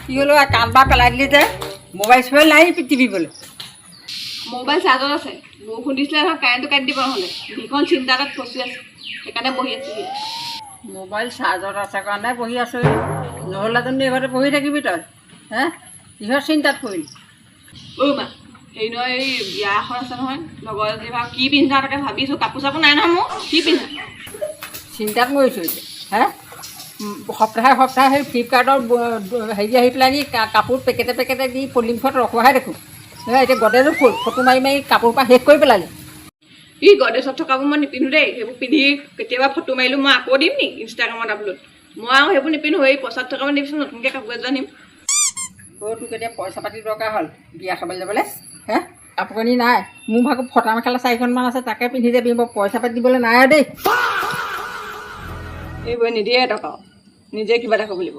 কি হলো কামবা পেলাই দিলি যে মোবাইল চোবাইল নাই টিপিবলৈ মোবাইল চাৰ্জত আছে বৰষুণ দিছিলে নহয় কাৰেণ্টটো কাটি দিব নহ'লে ভীষণ চিন্তা এটাত ফচি আছে সেইকাৰণে বহি আছোহি মোবাইল চাৰ্জত আছে কাৰণে বহি আছোঁ নহ'লেতো ঘৰতে বহি থাকিবি তই হে কিহৰ চিন্তাত পৰিলি মা হেৰি নহয় এই বিয়া এখন আছে নহয় লগৰ এজনী ভাগ কি পিন্ধা তাকে ভাবিছোঁ কাপোৰ চাপোৰ নাই নহয় মোৰ কি পিন্ধা চিন্তাত মৰিছোঁ এতিয়া হে সপ্তাহে সপ্তাহে সেই ফ্লিপকাৰ্টৰ হেৰি আহি পেলাই নি কাপোৰ পেকেটে দি পলিথিনত ৰখোৱাহে দেখোঁ এতিয়া গডেজো ফুল ফটো মাৰি মাৰি কাপোৰ পৰা শেষ কৰি পেলালি ই গডেজত থকাবোৰ মই নিপিন্ধো দেই সেইবোৰ পিন্ধি কেতিয়াবা ফটো মাৰিলোঁ মই আকৌ দিম নি ইনষ্টাগ্ৰামত আপলোড মই আৰু সেইবোৰ নিপিন্ধো এই পইচাত থকা মানে দিবিচোন নতুনকৈ কাপোৰ এযোৰ নিম তোক এতিয়া পইচা পাতি দৰকাৰ হ'ল বিয়া খাবলৈ যাবলৈ হে কাপোৰ কানি নাই মোৰ ভাগৰ ফটা মেখেলা 4খনমান আছে তাকে পিন্ধি যাবি মই পইচা পাতি দিবলৈ নাই আৰু দেই এইবোৰ নিদিয়ে টকা নিজে কিবা এটা কৰিব লাগিব